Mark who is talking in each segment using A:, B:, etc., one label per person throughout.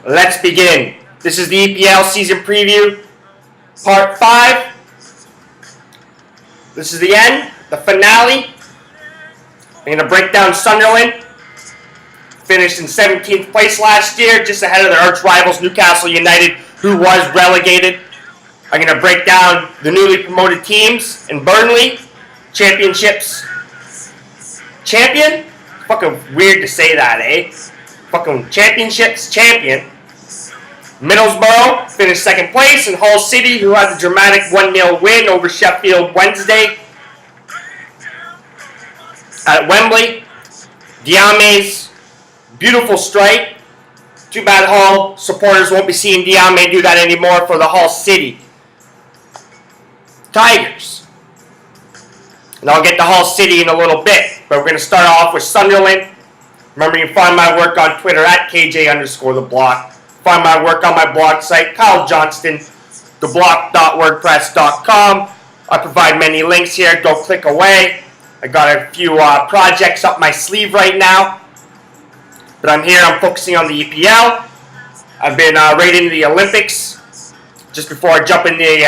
A: Let's begin. This is the EPL season preview, part 5. This is the end, the finale. I'm going to break down Sunderland. Finished in 17th place last year, just ahead of their arch rivals Newcastle United, who was relegated. I'm going to break down the newly promoted teams in Burnley. Championships. Champion? Fucking weird to say that, eh? Fucking championships champion. Middlesbrough finished 2nd place, and Hull City, who had the dramatic 1-0 win over Sheffield Wednesday at Wembley. Diame's beautiful strike. Too bad Hull supporters won't be seeing Diame do that anymore for the Hull City Tigers. And I'll get to Hull City in a little bit, but we're going to start off with Sunderland. Remember, you can find my work on Twitter at KJ_theblock. Find my work on my blog site, Kyle Johnston, theblock.wordpress.com. I provide many links here. Go click away. I got a few projects up my sleeve right now. But I'm here. I'm focusing on the EPL. I've been right into the Olympics. Just before I jump into the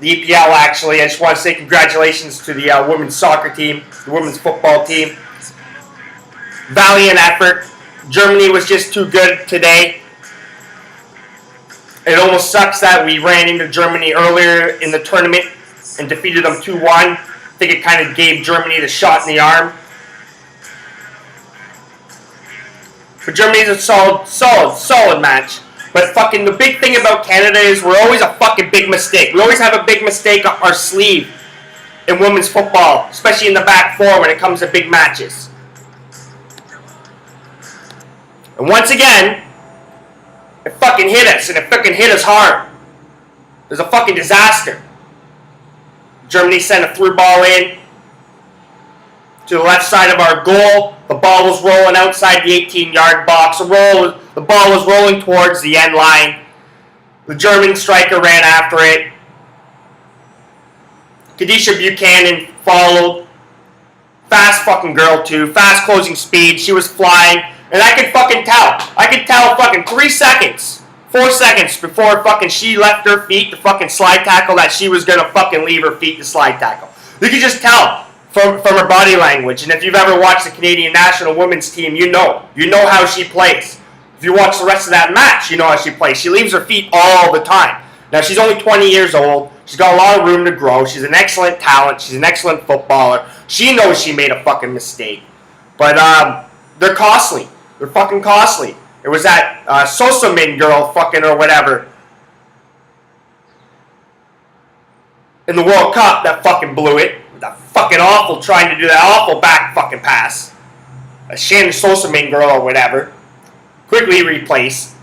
A: EPL, actually, I just want to say congratulations to the women's soccer team, the women's football team. Valiant effort. Germany was just too good today. It almost sucks that we ran into Germany earlier in the tournament and defeated them 2-1. I think it kind of gave Germany the shot in the arm. But Germany's a solid match. But fucking the big thing about Canada is we're always a fucking big mistake. We always have a big mistake up our sleeve in women's football, especially in the back four when it comes to big matches. And once again, it fucking hit us, and it fucking hit us hard. It was a fucking disaster. Germany sent a through ball in to the left side of our goal. The ball was rolling outside the 18-yard box. The ball was rolling towards the end line. The German striker ran after it. Kadisha Buchanan followed. Fast fucking girl, too. Fast closing speed. She was flying. And I could fucking tell. I could tell fucking 3 seconds, 4 seconds before fucking she left her feet to fucking slide tackle that she was going to fucking leave her feet to slide tackle. You could just tell from her body language. And if you've ever watched the Canadian national women's team, you know how she plays. If you watch the rest of that match, you know how she plays. She leaves her feet all the time. Now, she's only 20 years old. She's got a lot of room to grow. She's an excellent talent. She's an excellent footballer. She knows she made a fucking mistake. But they're costly. They're fucking costly. It was that Sosamin girl fucking or whatever in the World Cup that fucking blew it. That fucking awful trying to do that awful back fucking pass. A Shannon Sosamin girl or whatever. Quickly replaced.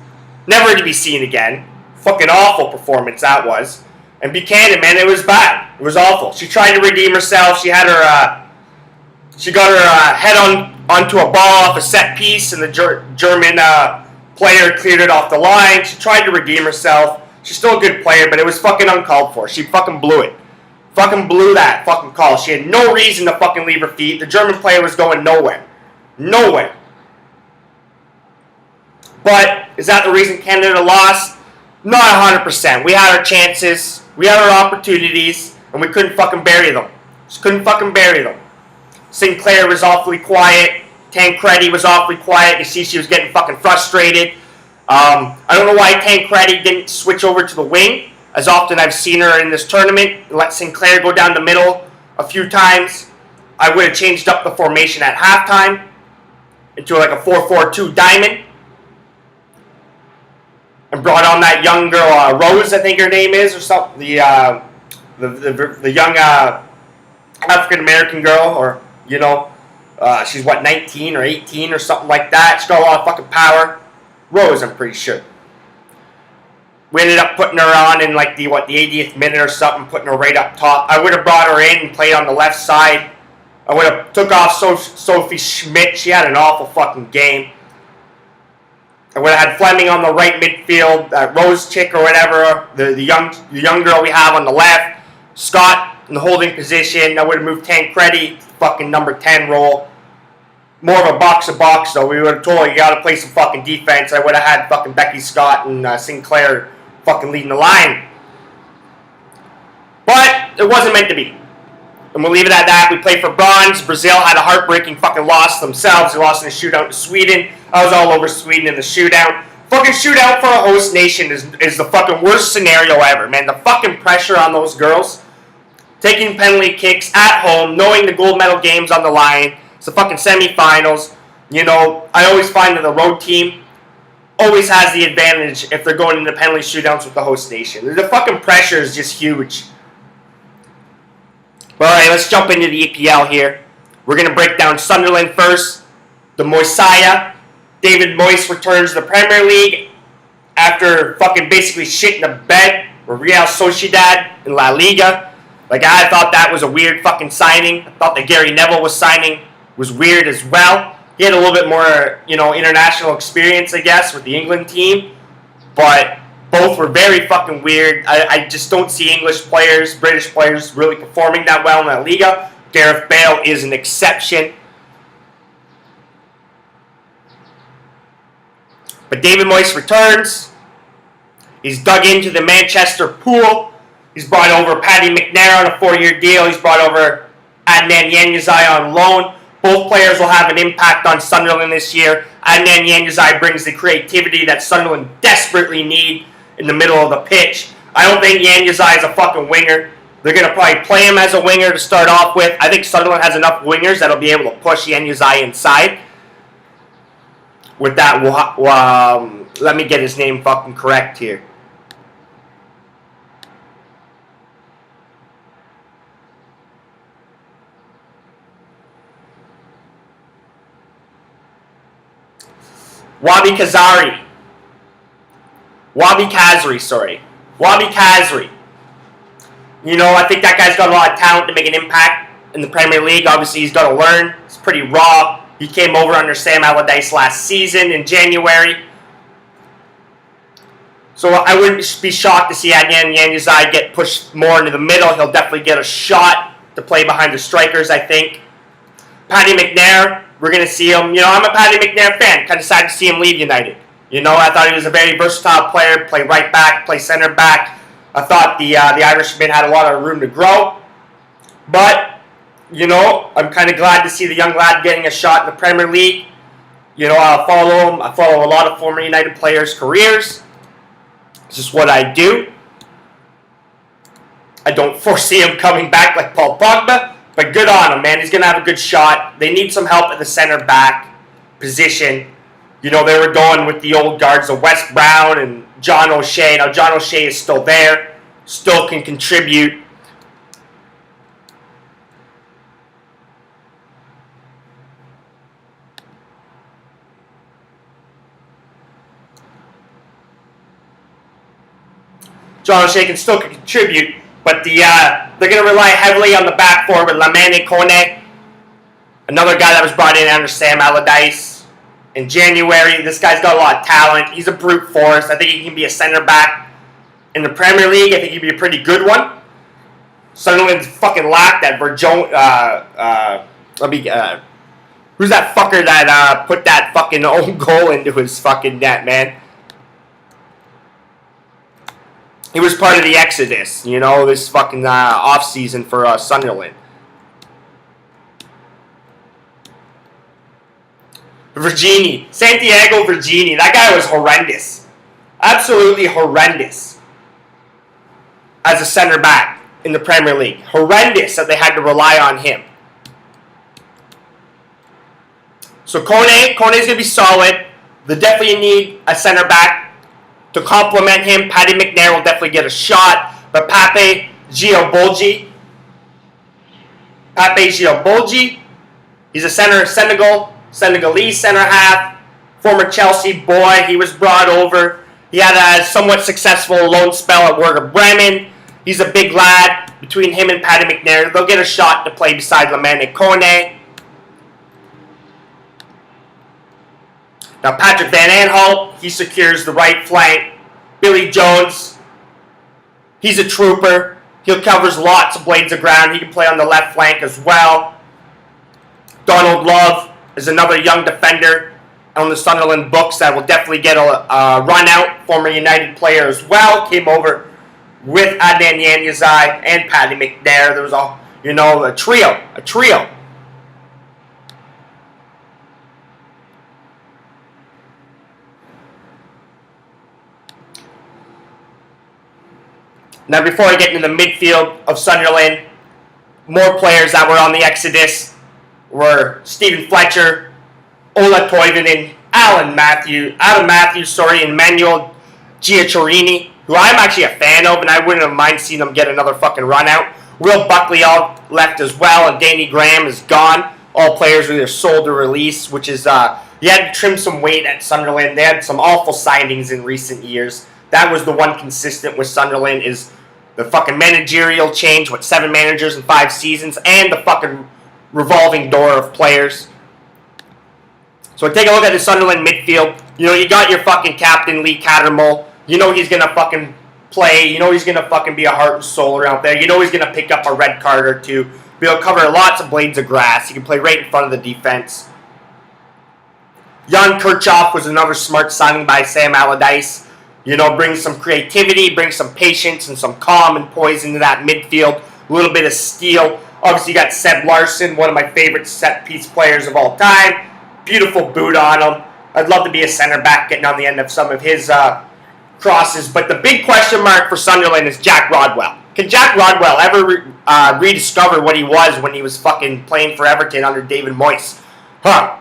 A: Never to be seen again. Fucking awful performance that was. And Buchanan, man, it was bad. It was awful. She tried to redeem herself. She had her she got her head onto a ball off a set piece, and the German player cleared it off the line. She tried to redeem herself. She's still a good player, but it was fucking uncalled for. She fucking blew it. Fucking blew that fucking call. She had no reason to fucking leave her feet. The German player was going nowhere. Nowhere. But is that the reason Canada lost? Not 100%. We had our chances. We had our opportunities, and we couldn't fucking bury them. Just couldn't fucking bury them. Sinclair was awfully quiet. Tancredi was awfully quiet. You see she was getting fucking frustrated. I don't know why Tancredi didn't switch over to the wing, as often I've seen her in this tournament. Let Sinclair go down the middle a few times. I would have changed up the formation at halftime into like a 4-4-2 diamond. And brought on that young girl, Rose, I think her name is, or something. The young African American girl, or she's 19 or 18 or something like that. She's got a lot of fucking power. Rose, I'm pretty sure. We ended up putting her on in like the 80th minute or something, putting her right up top. I would have brought her in and played on the left side. I would have took off Sophie Schmidt. She had an awful fucking game. I would have had Fleming on the right midfield, Rose chick or whatever, the young girl we have on the left, Scott in the holding position. I would have moved Tancredi, fucking number 10 role. More of a box-to-box, though. We would have told you got to play some fucking defense. I would have had fucking Becky Scott and Sinclair fucking leading the line. But it wasn't meant to be. And we'll leave it at that. We played for bronze. Brazil had a heartbreaking fucking loss themselves. They lost in a shootout to Sweden. I was all over Sweden in the shootout. Fucking shootout for a host nation is the fucking worst scenario ever, man. The fucking pressure on those girls. Taking penalty kicks at home, knowing the gold medal game's on the line. It's the fucking semifinals. I always find that the road team always has the advantage if they're going into penalty shootouts with the host nation. The fucking pressure is just huge. But alright, let's jump into the EPL here. We're going to break down Sunderland first. The Moisaya. David Moyes returns to the Premier League after fucking basically shitting the bed with Real Sociedad in La Liga. Like, I thought that was a weird fucking signing. I thought that Gary Neville was signing was weird as well. He had a little bit more, international experience, I guess, with the England team. But both were very fucking weird. I just don't see English players, British players really performing that well in La Liga. Gareth Bale is an exception. But David Moyes returns. He's dug into the Manchester pool. He's brought over Paddy McNair on a 4-year deal. He's brought over Adnan Januzaj on loan. Both players will have an impact on Sunderland this year. Adnan Januzaj brings the creativity that Sunderland desperately need in the middle of the pitch. I don't think Januzaj is a fucking winger. They're going to probably play him as a winger to start off with. I think Sunderland has enough wingers that'll be able to push Januzaj inside. With that, let me get his name fucking correct here. Wabi Kazri. Wabi Kazri. I think that guy's got a lot of talent to make an impact in the Premier League. Obviously, he's got to learn. He's pretty raw. He came over under Sam Allardyce last season in January. So I wouldn't be shocked to see Adnan Januzaj get pushed more into the middle. He'll definitely get a shot to play behind the strikers, I think. Paddy McNair, we're going to see him. I'm a Paddy McNair fan. Kind of sad to see him leave United. I thought he was a very versatile player. Play right back, play center back. I thought the Irishman had a lot of room to grow. But, I'm kind of glad to see the young lad getting a shot in the Premier League. I'll follow him. I follow a lot of former United players' careers. It's just what I do. I don't foresee him coming back like Paul Pogba. But good on him, man. He's going to have a good shot. They need some help at the center back position. They were going with the old guards of Wes Brown and John O'Shea. Now, John O'Shea is still there. Still can contribute. John O'Shea can still contribute. But they're going to rely heavily on the back four with Lamine Kone, another guy that was brought in under Sam Allardyce in January. This guy's got a lot of talent. He's a brute force. I think he can be a center back in the Premier League. I think he'd be a pretty good one. Sunderland's fucking lacked that who's that fucker that put that fucking own goal into his fucking net, man? He was part of the exodus, this fucking off-season for Sunderland. Santiago Virginie, that guy was horrendous. Absolutely horrendous. As a center back in the Premier League. Horrendous that they had to rely on him. So Kone's going to be solid. They definitely need a center back to complement him. Paddy McNair will definitely get a shot. But Pape Giabolgi Pape Giabolgi, he's a Senegalese center half, former Chelsea boy. He was brought over. He had a somewhat successful loan spell at Werder Bremen. He's a big lad. Between him and Paddy McNair, they'll get a shot to play beside Lamine Kone. Now Patrick Van Aanholt, he secures the right flank. Billy Jones, he's a trooper. He covers lots of blades of ground. He can play on the left flank as well. Donald Love is another young defender on the Sunderland books that will definitely get a run out. Former United player as well. Came over with Adnan Januzaj and Paddy McNair. There was a trio. Now, before I get into the midfield of Sunderland, more players that were on the exodus were Stephen Fletcher, Ola Toivonen, Adam Matthews, and Manuel Giaccherini, who I'm actually a fan of, and I wouldn't have mind seeing them get another fucking run out. Will Buckley all left as well, and Danny Graham is gone. All players were either sold or released, which is, you had to trim some weight at Sunderland. They had some awful signings in recent years. That was the one consistent with Sunderland is the fucking managerial change, 7 managers in 5 seasons, and the fucking revolving door of players. So take a look at the Sunderland midfield. You got your fucking captain, Lee Cattermole. You know he's going to fucking play. You know he's going to fucking be a heart and soul around there. You know he's going to pick up a red card or two. Be able to cover lots of blades of grass. He can play right in front of the defense. Jan Kirchhoff was another smart signing by Sam Allardyce. Brings some creativity, brings some patience and some calm and poise into that midfield. A little bit of steel. Obviously, you got Seb Larsson, one of my favorite set-piece players of all time. Beautiful boot on him. I'd love to be a center back getting on the end of some of his crosses. But the big question mark for Sunderland is Jack Rodwell. Can Jack Rodwell ever rediscover what he was when he was fucking playing for Everton under David Moyes?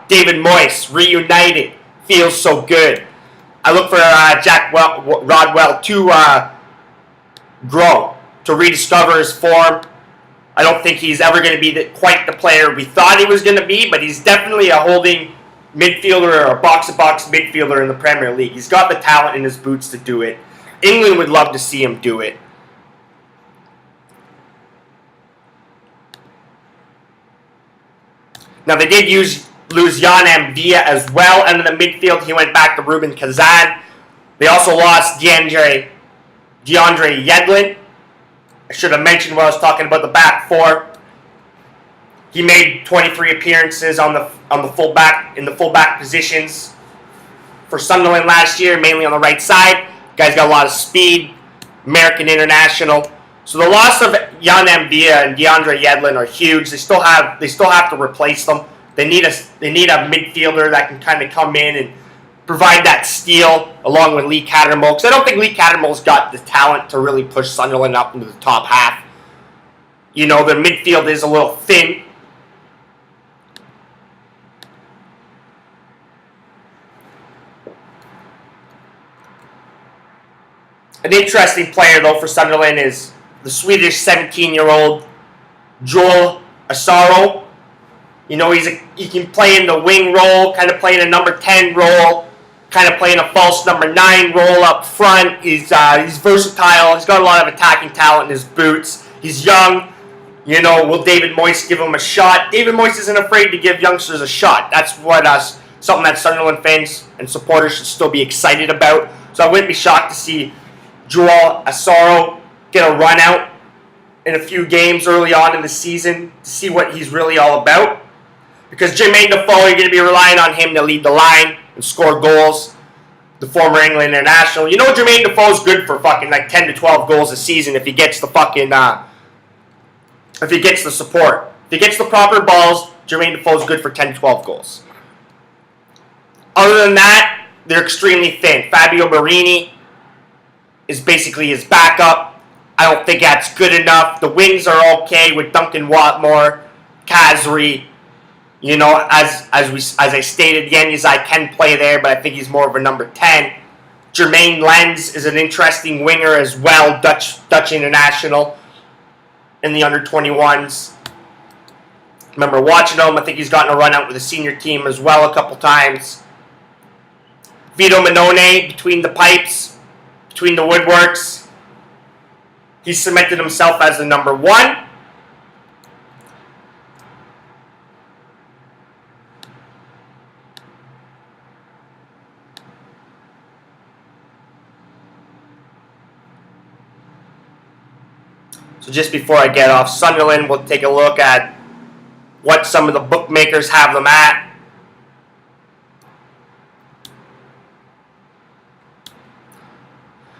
A: David Moyes, reunited. Feels so good. I look for Jack Rodwell to grow, to rediscover his form. I don't think he's ever going to be quite the player we thought he was going to be, but he's definitely a holding midfielder or a box-to-box midfielder in the Premier League. He's got the talent in his boots to do it. England would love to see him do it. Now, they did lose Jan Amdia as well. And in the midfield, he went back to Ruben Kazan. They also lost DeAndre Yedlin. I should have mentioned when I was talking about the back four. He made 23 appearances on the fullback positions for Sunderland last year, mainly on the right side. Guy's got a lot of speed, American international. So the loss of Jan Ambia and DeAndre Yedlin are huge. They still have to replace them. They need a midfielder that can kind of come in and provide that steal along with Lee Cattermole. Because I don't think Lee Cattermole's got the talent to really push Sunderland up into the top half. Their midfield is a little thin. An interesting player, though, for Sunderland is the Swedish 17-year-old Joel Asaro. He can play in the wing role, kind of playing a number 10 role, kind of playing a false number 9 role up front. He's versatile. He's got a lot of attacking talent in his boots. He's young. Will David Moyes give him a shot? David Moyes isn't afraid to give youngsters a shot. That's something that Sunderland fans and supporters should still be excited about. So I wouldn't be shocked to see Joel Asaro get a run out in a few games early on in the season to see what he's really all about. Because Jermaine Defoe, you're going to be relying on him to lead the line and score goals. The former England international. Jermaine Defoe's good for fucking 10 to 12 goals a season if he gets the fucking if he gets the support. If he gets the proper balls, Jermaine Defoe's good for 10 to 12 goals. Other than that, they're extremely thin. Fabio Barini is basically his backup. I don't think that's good enough. The wings are okay with Duncan Watmore, Kazri. As I stated, Januzaj can play there, but I think he's more of a number 10. Jermaine Lenz is an interesting winger as well, Dutch international in the under-21s. Remember watching him. I think he's gotten a run out with the senior team as well a couple times. Vito Minone between the pipes, between the woodworks. He cemented himself as the number 1. So just before I get off Sunderland, we'll take a look at what some of the bookmakers have them at.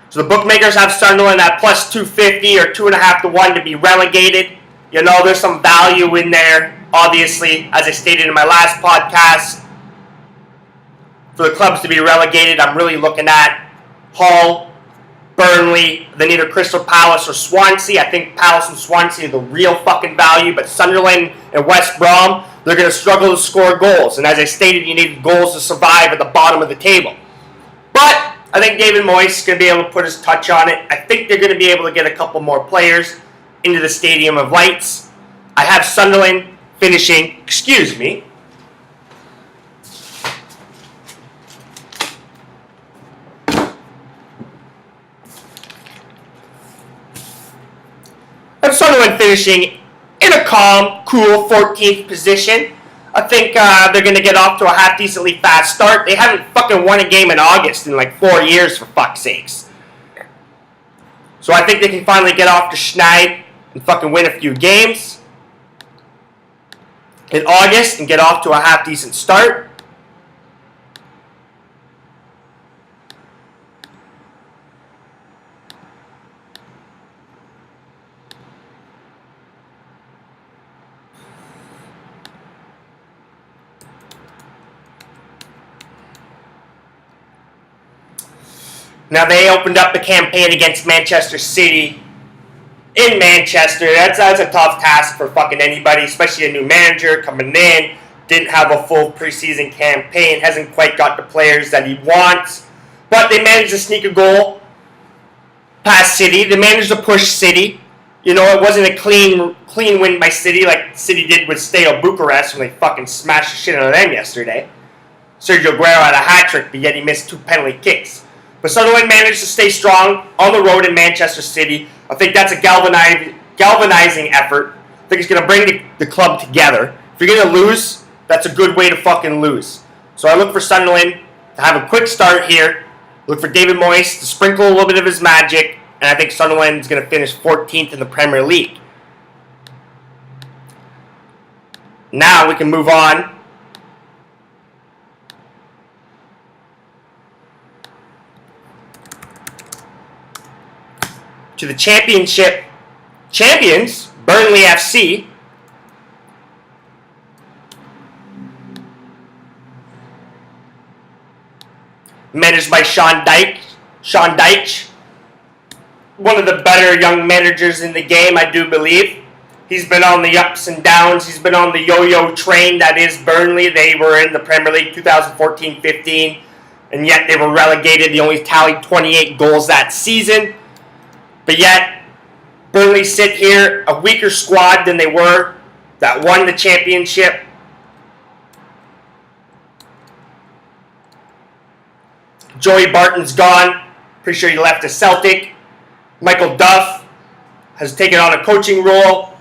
A: So the bookmakers have Sunderland at plus 250 or 2.5 to 1 to be relegated. You know, there's some value in there, obviously, as I stated in my last podcast. For the clubs to be relegated, I'm really looking at Hull, Burnley, then either Crystal Palace or Swansea. I think Palace and Swansea are the real fucking value, but Sunderland and West Brom, they're going to struggle to score goals. And as I stated, you need goals to survive at the bottom of the table. But I think David Moyes is going to be able to put his touch on it. I think they're going to be able to get a couple more players into the Stadium of Lights. I have Sunderland finishing, Sunderland finishing in a calm, cool 14th position. I think they're going to get off to a half-decently fast start. They haven't fucking won a game in August in like 4 years, for fuck's sakes. So I think they can finally get off to Schneid and fucking win a few games in August and get off to a half-decent start. Now, they opened up the campaign against Manchester City in Manchester. That's a tough task for fucking anybody, especially a new manager coming in. Didn't have a full preseason campaign. Hasn't quite got the players that he wants. But they managed to sneak a goal past City. They managed to push City. You know, it wasn't a clean win by City like City did with Steaua Bucharest when they fucking smashed the shit out of them yesterday. Sergio Aguero had a hat-trick, but yet he missed 2 penalty kicks. But Sunderland managed to stay strong on the road in Manchester City. I think that's a galvanizing effort. I think it's going to bring the club together. If you're going to lose, that's a good way to fucking lose. So I look for Sunderland to have a quick start here. Look for David Moyes to sprinkle a little bit of his magic. And I think Sunderland is going to finish 14th in the Premier League. Now we can move on to the championship champions, Burnley FC. Managed by Sean Dyche. One of the better young managers in the game, I do believe. He's been on the ups and downs. He's been on the yo-yo train that is Burnley. They were in the Premier League 2014-15, and yet they were relegated. They only tallied 28 goals that season. But yet, Burnley sit here, a weaker squad than they were, that won the championship. Joey Barton's gone. Pretty sure he left to Celtic. Michael Duff has taken on a coaching role.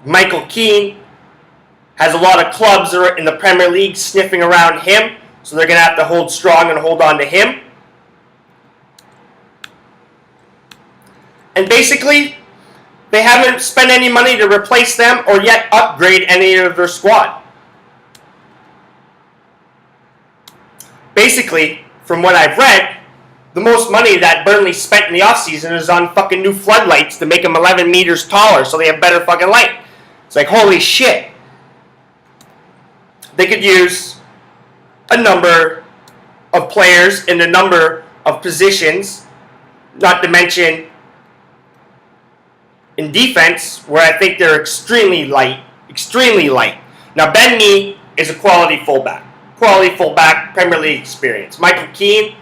A: Michael Keane has a lot of clubs in the Premier League sniffing around him, so they're going to have to hold strong and hold on to him. And basically, they haven't spent any money to replace them or yet upgrade any of their squad. Basically, from what I've read, the most money that Burnley spent in the offseason is on fucking new floodlights to make them 11 meters taller so they have better fucking light. It's like, holy shit. They could use a number of players in a number of positions, not to mention in defense, where I think they're extremely light. Now, Ben Mee is a quality fullback, Premier League experience. Michael Keane,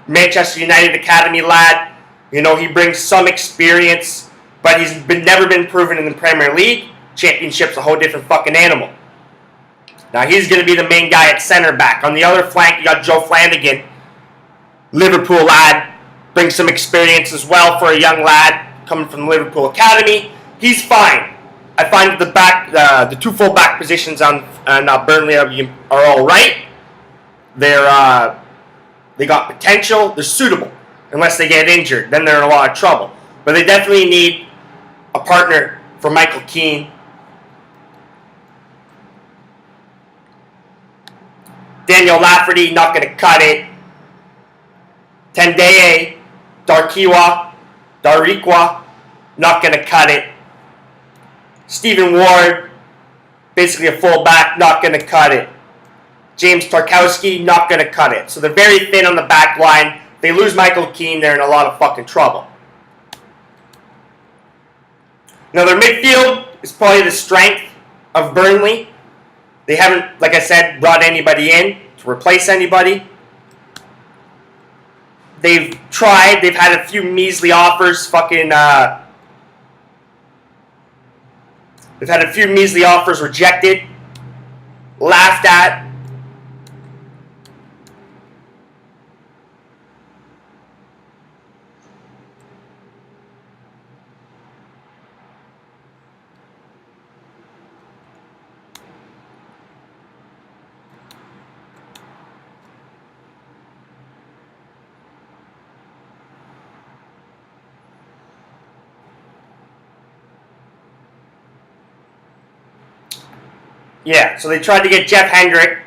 A: Manchester United Academy lad, you know, he brings some experience. But he's never been proven in the Premier League. Championship's a whole different fucking animal. Now he's going to be the main guy at center back. On the other flank, you got Joe Flanagan, Liverpool lad, brings some experience as well for a young lad coming from the Liverpool Academy. He's fine. I find the two full back positions on Burnley are all right. They got potential. They're suitable unless they get injured. Then they're in a lot of trouble. But they definitely need a partner for Michael Keane. Daniel Lafferty, not going to cut it. Tendeye, Darikwa, not going to cut it. Stephen Ward, basically a fullback, not going to cut it. James Tarkowski, not going to cut it. So they're very thin on the back line. If they lose Michael Keane, they're in a lot of fucking trouble. Now their midfield is probably the strength of Burnley. They haven't, like I said, brought anybody in to replace anybody. They've tried. They've had a few measly offers. They've had a few measly offers rejected, laughed at. Yeah, so they tried to get Jeff Hendrick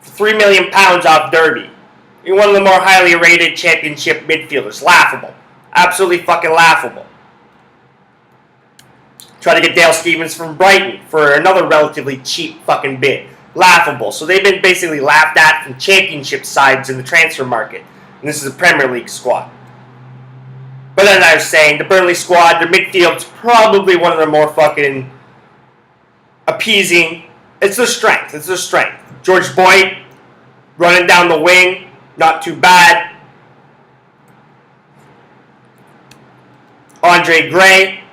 A: for £3 million off Derby. You're one of the more highly rated championship midfielders. Laughable. Absolutely fucking laughable. Try to get Dale Stephens from Brighton for another relatively cheap fucking bid. Laughable. So they've been basically laughed at from championship sides in the transfer market. And this is a Premier League squad. But as I was saying, the Burnley squad, their midfield's probably one of their more fucking appeasing. It's their strength. It's their strength. George Boyd running down the wing, not too bad. Andre Gray,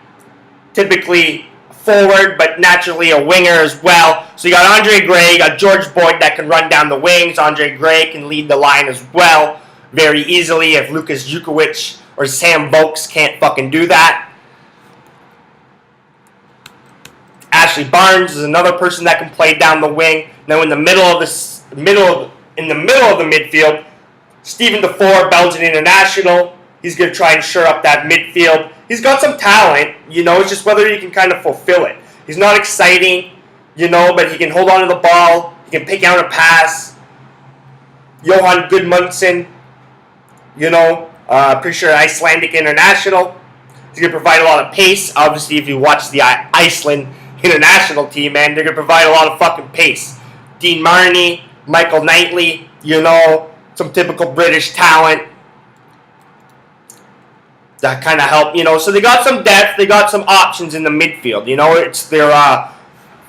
A: typically forward, but naturally a winger as well. So you got Andre Gray, you got George Boyd that can run down the wings. Andre Gray can lead the line as well very easily if Lucas Jukovic or Sam Vokes can't fucking do that. Ashley Barnes is another person that can play down the wing. Now in the middle of the midfield, Stephen DeFore, Belgian international. He's going to try and shore up that midfield. He's got some talent, it's just whether he can kind of fulfill it. He's not exciting, but he can hold on to the ball. He can pick out a pass. Johan Gudmundsson, pretty sure Icelandic international. He's going to provide a lot of pace. Obviously, if you watch the Iceland international team, man, they're going to provide a lot of fucking pace. Dean Marney, Michael Knightley, some typical British talent that kind of help, So they got some depth, they got some options in the midfield, It's their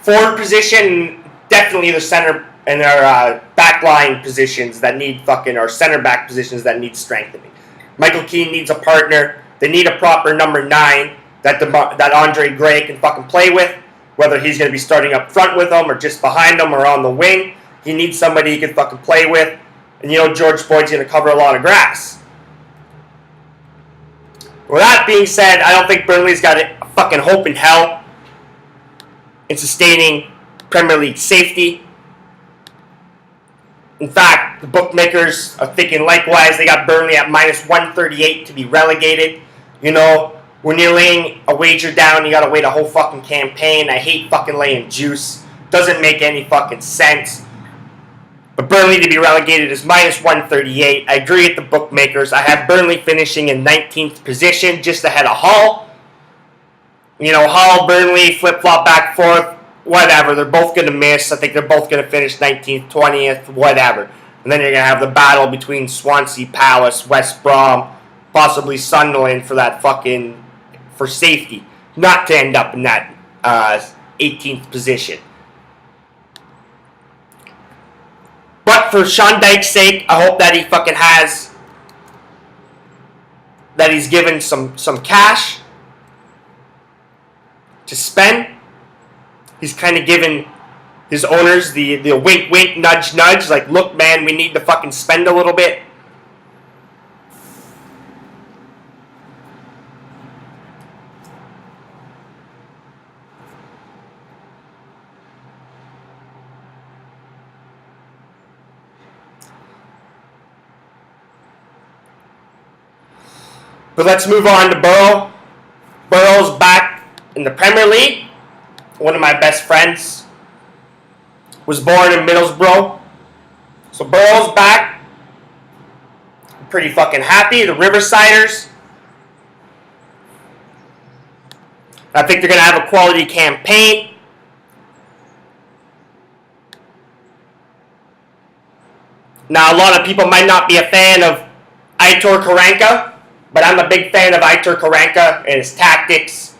A: forward position, definitely the center and their back line positions that need or center back positions that need strengthening. Michael Keane needs a partner. They need a proper number 9 that Andre Gray can fucking play with. Whether he's going to be starting up front with them or just behind them or on the wing. He needs somebody he can fucking play with. And George Boyd's going to cover a lot of grass. With that being said, I don't think Burnley's got a fucking hope in hell in sustaining Premier League safety. In fact, the bookmakers are thinking likewise. They got Burnley at minus 138 to be relegated. When you're laying a wager down, you gotta wait a whole fucking campaign. I hate fucking laying juice. Doesn't make any fucking sense. But Burnley to be relegated is minus 138. I agree with the bookmakers. I have Burnley finishing in 19th position, just ahead of Hull. Hull, Burnley, flip-flop back, forth, whatever. They're both gonna miss. I think they're both gonna finish 19th, 20th, whatever. And then you're gonna have the battle between Swansea, Palace, West Brom, possibly Sunderland for safety, not to end up in that 18th position. But for Sean Dyche's sake, I hope that he fucking has that he's given some cash to spend. He's kind of given his owners the wink, wink, nudge, nudge. Like, look, man, we need to fucking spend a little bit. But let's move on to Borough. Borough's back in the Premier League. One of my best friends was born in Middlesbrough. So Borough's back. I'm pretty fucking happy. The Riversiders, I think they're going to have a quality campaign. Now, a lot of people might not be a fan of Aitor Karanka, but I'm a big fan of Aitor Karanka and his tactics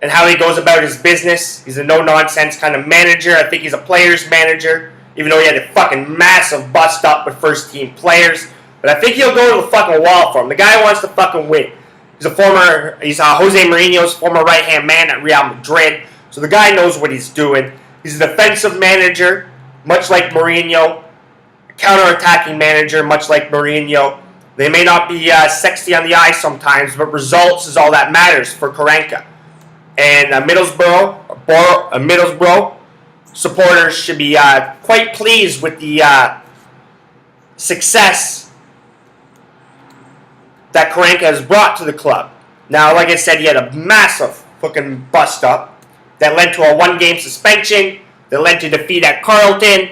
A: and how he goes about his business. He's a no-nonsense kind of manager. I think he's a player's manager, even though he had a fucking massive bust up with first-team players. But I think he'll go to the fucking wall for him. The guy wants to fucking win. He's Jose Mourinho's former right-hand man at Real Madrid. So the guy knows what he's doing. He's a defensive manager, much like Mourinho. A counter-attacking manager, much like Mourinho. They may not be sexy on the eye sometimes, but results is all that matters for Karanka. And Middlesbrough supporters should be quite pleased with the success that Karanka has brought to the club. Now, like I said, he had a massive fucking bust up that led to a one-game suspension, that led to defeat at Carlton.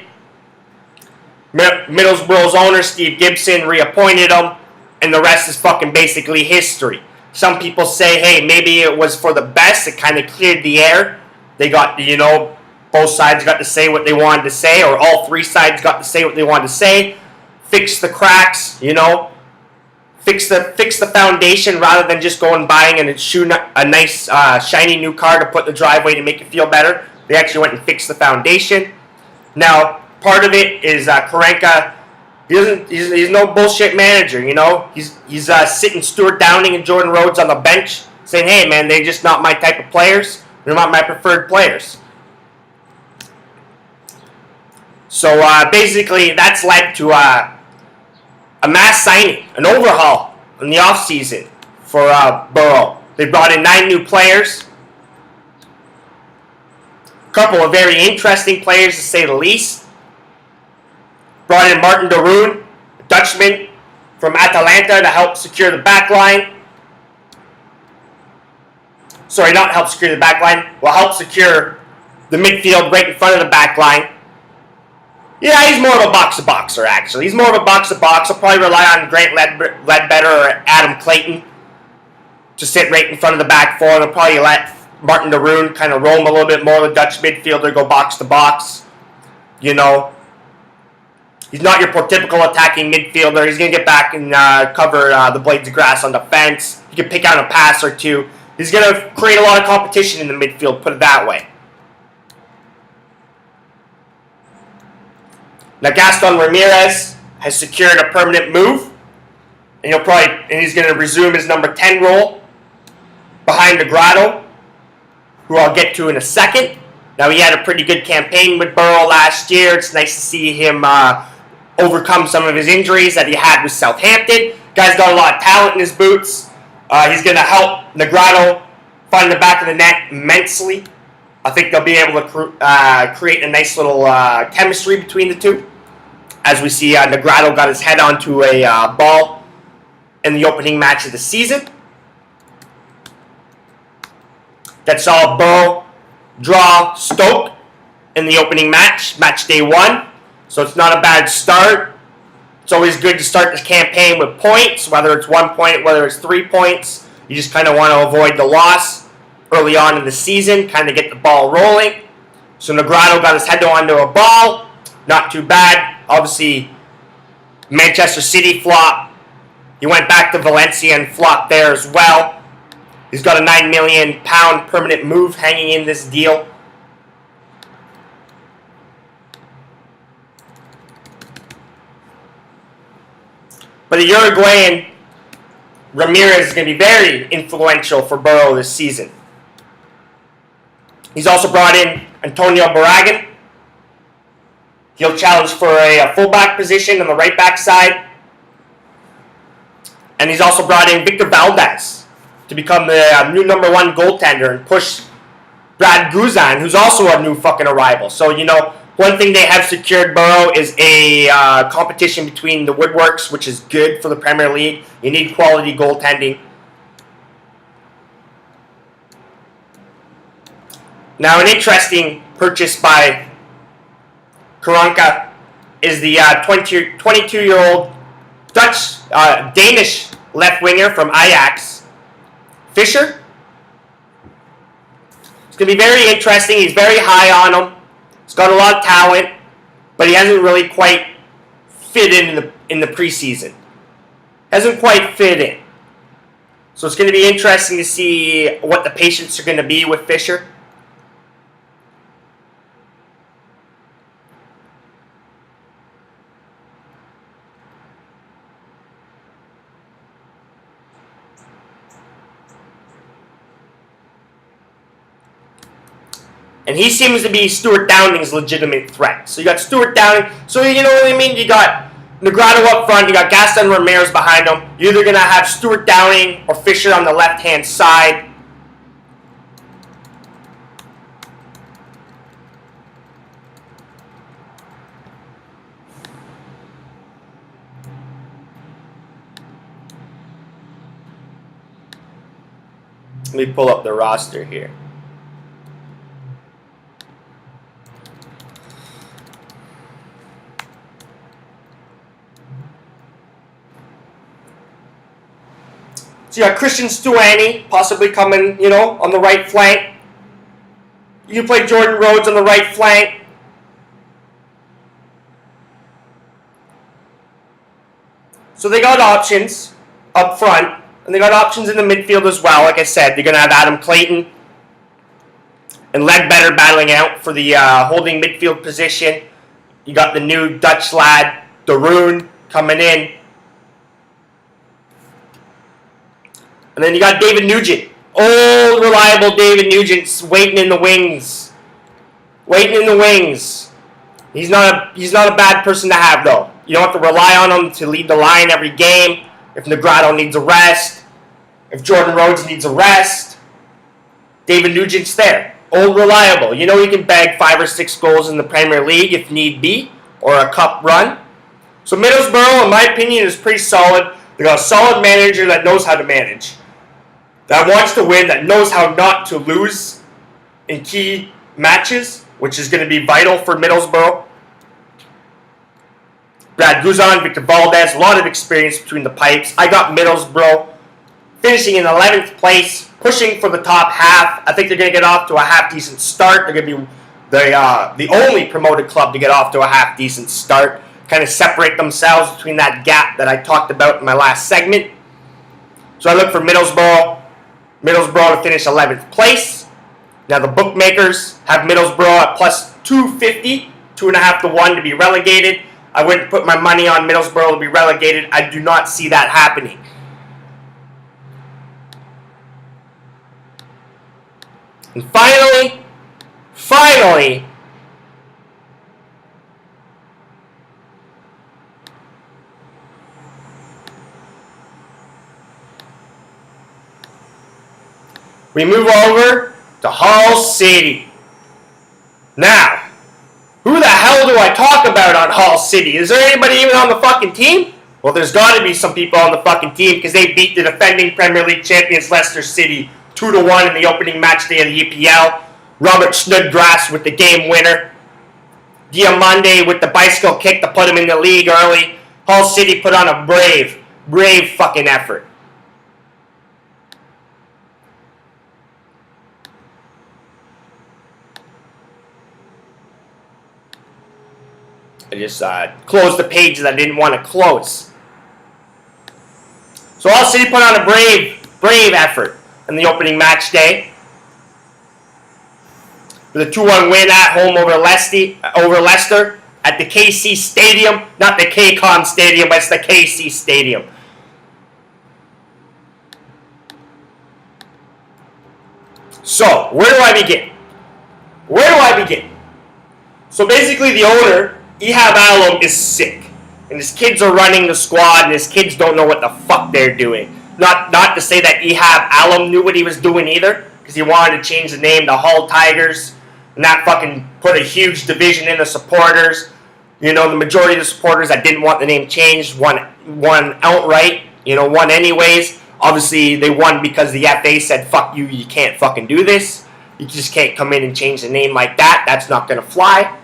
A: Middlesbrough's owner, Steve Gibson, reappointed him, and the rest is fucking basically history. Some people say, hey, maybe it was for the best. It kind of cleared the air. They got, both sides got to say what they wanted to say, or all three sides got to say what they wanted to say. Fix the cracks, Fix the foundation rather than just going and buying and shooting a nice, shiny new car to put in the driveway to make it feel better. They actually went and fixed the foundation. Now, part of it is Karanka. He's no bullshit manager, He's sitting Stuart Downing and Jordan Rhodes on the bench saying, hey, man, they're just not my type of players. They're not my preferred players. So basically, that's led to a mass signing, an overhaul in the offseason for Borough. They brought in 9 new players. A couple of very interesting players, to say the least. Brought in Martin de Roon, a Dutchman from Atalanta, to help secure the back line. Sorry, not help secure the back line. Will help secure the midfield right in front of the back line. Yeah, he's more of a box-to-boxer, actually. He's more of a box-to-box. I'll probably rely on Grant Ledbetter or Adam Clayton to sit right in front of the back four. They'll probably let Martin de Roon kind of roam a little bit more. The Dutch midfielder go box-to-box. He's not your prototypical attacking midfielder. He's going to get back and cover the blades of grass on the fence. He can pick out a pass or two. He's going to create a lot of competition in the midfield, put it that way. Now, Gaston Ramirez has secured a permanent move, and he's going to resume his number 10 role behind Negrado, who I'll get to in a second. Now, he had a pretty good campaign with Borough last year. It's nice to see him overcome some of his injuries that he had with Southampton. Guy's got a lot of talent in his boots. He's going to help Negrado find the back of the net immensely. I think they'll be able to create a nice little chemistry between the two. As we see, Negrado got his head onto a ball in the opening match of the season. That saw Borough draw Stoke in the opening match day 1. So it's not a bad start. It's always good to start the campaign with points, whether it's 1 point, whether it's 3 points. You just kind of want to avoid the loss early on in the season, kind of get the ball rolling. So Negrado got his head onto a ball. Not too bad. Obviously, Manchester City flop. He went back to Valencia and flopped there as well. He's got a £9 million permanent move hanging in this deal. But the Uruguayan Ramirez is going to be very influential for Borough this season. He's also brought in Antonio Barragan. He'll challenge for a fullback position on the right back side. And he's also brought in Victor Valdez to become the new number 1 goaltender and push Brad Guzan, who's also a new fucking arrival. So, you know, one thing they have secured, Borough, is a competition between the Woodworks, which is good for the Premier League. You need quality goaltending. Now, an interesting purchase by Karanka is the 22-year-old Danish left winger from Ajax, Fischer. It's going to be very interesting. He's very high on him. He's got a lot of talent, but he hasn't really quite fit in the preseason. Hasn't quite fit in. So it's going to be interesting to see what the patients are going to be with Fischer. And he seems to be Stuart Downing's legitimate threat. So you got Stuart Downing. So you know what I mean? You got Negrado up front. You got Gaston Ramirez behind him. You're either going to have Stuart Downing or Fischer on the left-hand side. Let me pull up the roster here. So you got Christian Stuani possibly coming, you know, on the right flank. You play Jordan Rhodes on the right flank. So they got options up front, and they got options in the midfield as well. Like I said, they're going to have Adam Clayton and Ledbetter battling out for the holding midfield position. You got the new Dutch lad, De Roon, coming in. And then you got David Nugent. Old, reliable David Nugent's waiting in the wings. Waiting in the wings. He's not a bad person to have, though. You don't have to rely on him to lead the line every game. If Negrado needs a rest, if Jordan Rhodes needs a rest, David Nugent's there. Old, reliable. You know he can bag 5 or 6 goals in the Premier League if need be, or a cup run. So Middlesbrough, in my opinion, is pretty solid. They got a solid manager that knows how to manage, that wants to win, that knows how not to lose in key matches, which is going to be vital for Middlesbrough. Brad Guzan, Victor Valdez, a lot of experience between the pipes. I got Middlesbrough finishing in 11th place, pushing for the top half. I think they're going to get off to a half-decent start. They're going to be the only promoted club to get off to a half-decent start, kind of separate themselves between that gap that I talked about in my last segment. So I look for Middlesbrough to finish 11th place. Now the bookmakers have Middlesbrough at plus 250, 2.5 to 1 to be relegated. I wouldn't put my money on Middlesbrough to be relegated. I do not see that happening. And finally, we move over to Hull City. Now, who the hell do I talk about on Hull City? Is there anybody even on the fucking team? Well, there's got to be some people on the fucking team because they beat the defending Premier League champions Leicester City 2-1 in the opening match day of the EPL. Robert Snodgrass with the game winner. Diamande with the bicycle kick to put him in the league early. Hull City put on a brave fucking effort. I just closed the page that I didn't want to close. So Hull City put on a brave effort in the opening match day, with a 2-1 win at home over Leicester at the KC Stadium. Not the KCOM Stadium, but it's the KC Stadium. So, where do I begin? Where do I begin? So basically the owner, Ihab Alum, is sick. And his kids are running the squad, and his kids don't know what the fuck they're doing. Not to say that Ihab Alum knew what he was doing either, because he wanted to change the name to Hull Tigers, and that fucking put a huge division in the supporters. You know, the majority of the supporters that didn't want the name changed won outright, won anyways. Obviously, they won because the FA said, fuck you, you can't fucking do this. You just can't come in and change the name like that. That's not going to fly.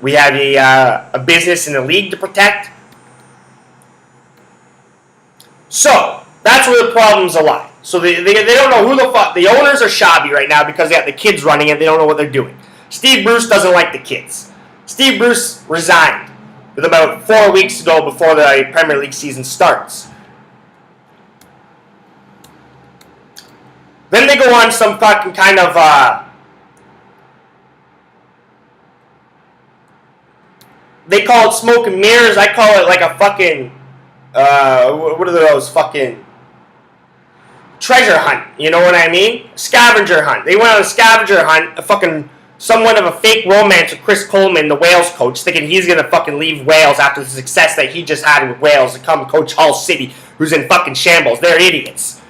A: We have a business and a league to protect. So, that's where the problems lie. So they don't know who the fuck. The owners are shabby right now because they got the kids running it. They don't know what they're doing. Steve Bruce doesn't like the kids. Steve Bruce resigned with about 4 weeks ago before the Premier League season starts. Then they go on some fucking kind of they call it smoke and mirrors. I call it like a fucking what are those fucking treasure hunt? You know what I mean? Scavenger hunt. They went on a scavenger hunt, somewhat of a fake romance with Chris Coleman, the Wales coach, thinking he's gonna fucking leave Wales after the success that he just had with Wales to come coach Hull City, who's in fucking shambles. They're idiots.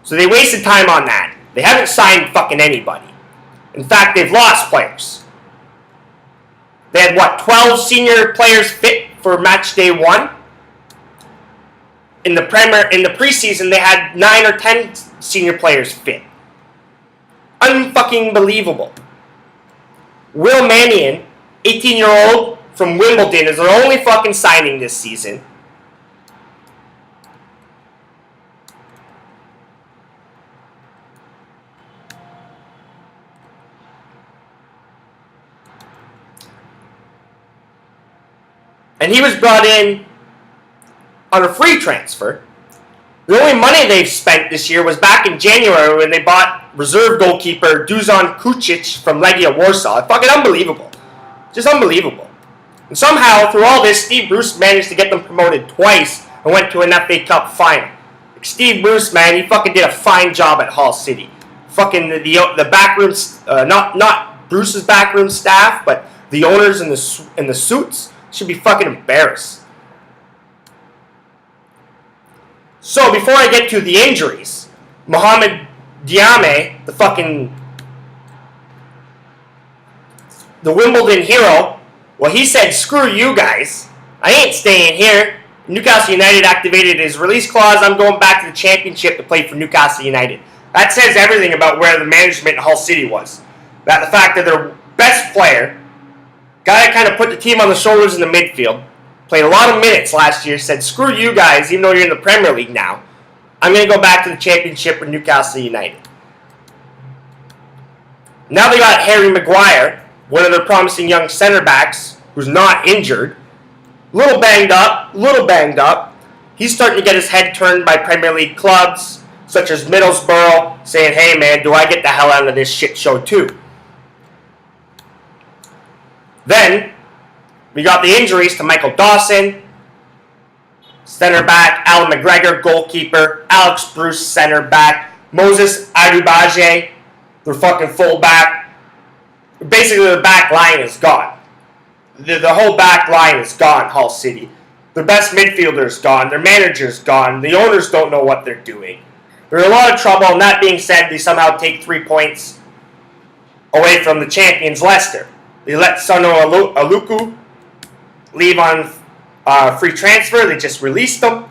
A: So they wasted time on that. They haven't signed fucking anybody. In fact, they've lost players. They had, 12 senior players fit for match day 1? In the preseason, they had 9 or 10 senior players fit. Unfucking believable. Will Mannion, 18-year-old from Wimbledon, is their only fucking signing this season. And he was brought in on a free transfer. The only money they've spent this year was back in January when they bought reserve goalkeeper Dusan Kucic from Legia Warsaw. Fucking unbelievable. Just unbelievable. And somehow, through all this, Steve Bruce managed to get them promoted twice and went to an FA Cup final. Like Steve Bruce, man, he fucking did a fine job at Hull City. Fucking the backroom, not Bruce's backroom staff, but the owners in the suits should be fucking embarrassed. So before I get to the injuries, Mohamed Diame, the Wimbledon hero, well, he said, screw you guys. I ain't staying here. Newcastle United activated his release clause. I'm going back to the championship to play for Newcastle United. That says everything about where the management in Hull City was. That the fact that their best player, guy that kind of put the team on the shoulders in the midfield, played a lot of minutes last year, said, screw you guys, even though you're in the Premier League now. I'm going to go back to the championship with Newcastle United. Now they got Harry Maguire, one of their promising young center backs, who's not injured. Little banged up. He's starting to get his head turned by Premier League clubs, such as Middlesbrough, saying, hey man, do I get the hell out of this shit show too? Then, we got the injuries to Michael Dawson, center back, Alan McGregor, goalkeeper, Alex Bruce, center back, Moses Arubaje, their fucking fullback. Basically, the back line is gone. The whole back line is gone, Hull City. Their best midfielder is gone. Their manager's gone. The owners don't know what they're doing. They're in a lot of trouble, and that being said, they somehow take 3 points away from the champions, Leicester. They let Sano Aluku leave on free transfer. They just released him.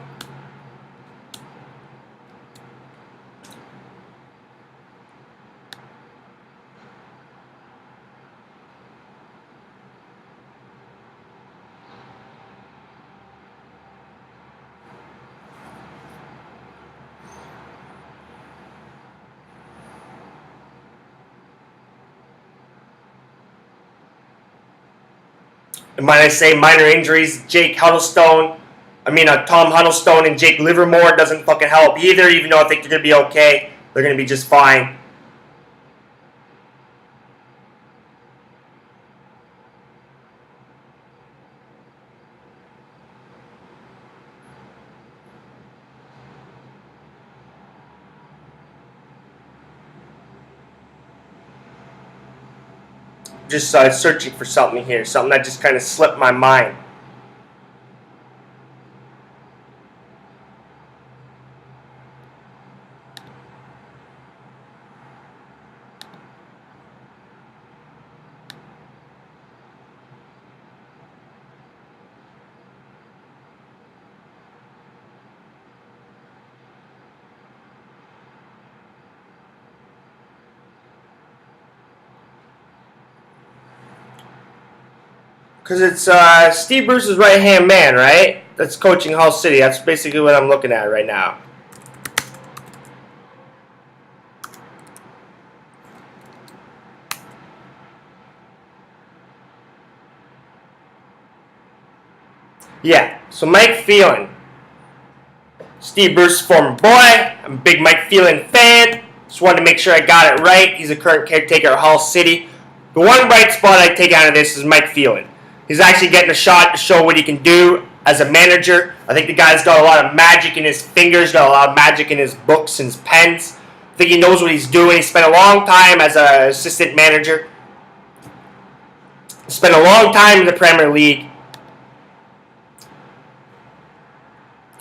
A: And when I say minor injuries, Tom Huddlestone and Jake Livermore doesn't fucking help either, even though I think they're going to be okay. They're going to be just fine. just searching for something here, something that just kind of slipped my mind. Because it's Steve Bruce's right-hand man, right? That's coaching Hull City. That's basically what I'm looking at right now. Yeah, so Mike Phelan. Steve Bruce's former boy. I'm a big Mike Phelan fan. Just wanted to make sure I got it right. He's a current caretaker at Hull City. The one bright spot I take out of this is Mike Phelan. He's actually getting a shot to show what he can do as a manager. I think the guy's got a lot of magic in his fingers, got a lot of magic in his books and his pens. I think he knows what he's doing. He spent a long time as an assistant manager. He spent a long time in the Premier League.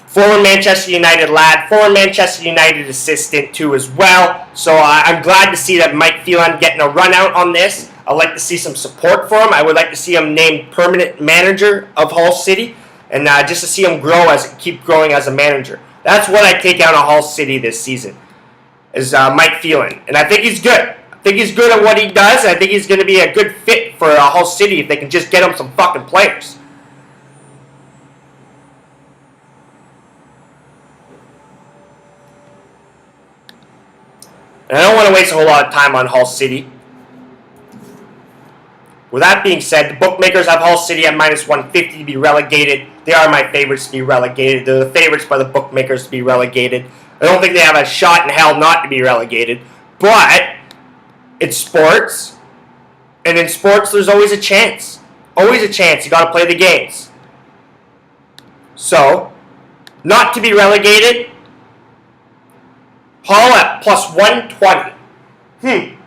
A: Former Manchester United lad, former Manchester United assistant too as well. So I'm glad to see that Mike Phelan getting a run out on this. I'd like to see some support for him. I would like to see him named permanent manager of Hull City, and just to see him keep growing as a manager. That's what I take out of Hull City this season, is Mike Phelan, and I think he's good. I think he's good at what he does. I think he's going to be a good fit for Hull City if they can just get him some fucking players. And I don't want to waste a whole lot of time on Hull City. With that being said, the bookmakers have Hull City at minus 150 to be relegated. They are my favorites to be relegated. They're the favorites by the bookmakers to be relegated. I don't think they have a shot in hell not to be relegated. But it's sports. And in sports, there's always a chance. Always a chance. You got to play the games. So, not to be relegated, Hull at plus 120.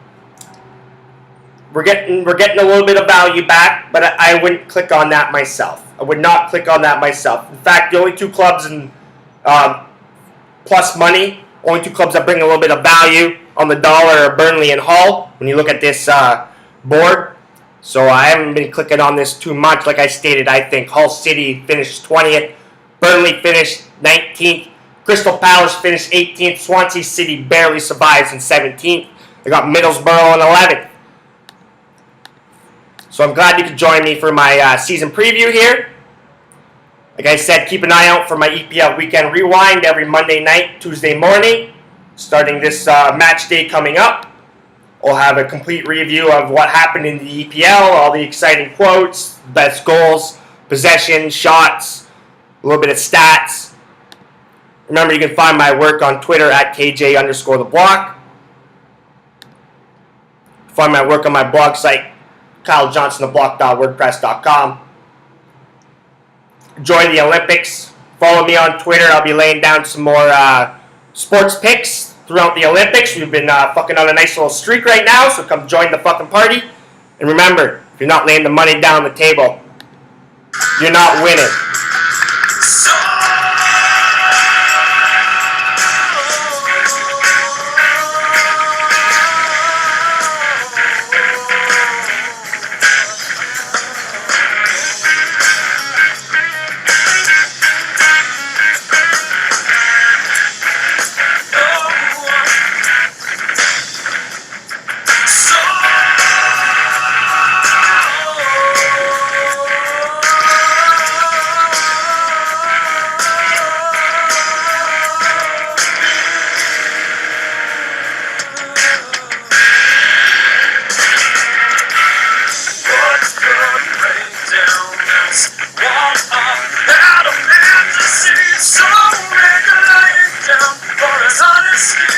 A: We're getting a little bit of value back, but I wouldn't click on that myself. I would not click on that myself. In fact, the only two clubs in plus money, only two clubs that bring a little bit of value on the dollar are Burnley and Hull, when you look at this board. So I haven't been clicking on this too much. Like I stated, I think Hull City finished 20th, Burnley finished 19th, Crystal Palace finished 18th, Swansea City barely survives in 17th. They got Middlesbrough in 11th. So I'm glad you could join me for my season preview here. Like I said, keep an eye out for my EPL Weekend Rewind every Monday night, Tuesday morning. Starting this match day coming up, we'll have a complete review of what happened in the EPL, all the exciting quotes, best goals, possessions, shots, a little bit of stats. Remember, you can find my work on Twitter at KJ_TheBlock. Find my work on my blog site, KyleJohnsonTheBlock.wordpress.com. Enjoy the Olympics. Follow me on Twitter. I'll be laying down some more sports picks throughout the Olympics. We've been fucking on a nice little streak right now, so come join the fucking party. And remember, if you're not laying the money down the table, you're not winning. So make a light down for us honest.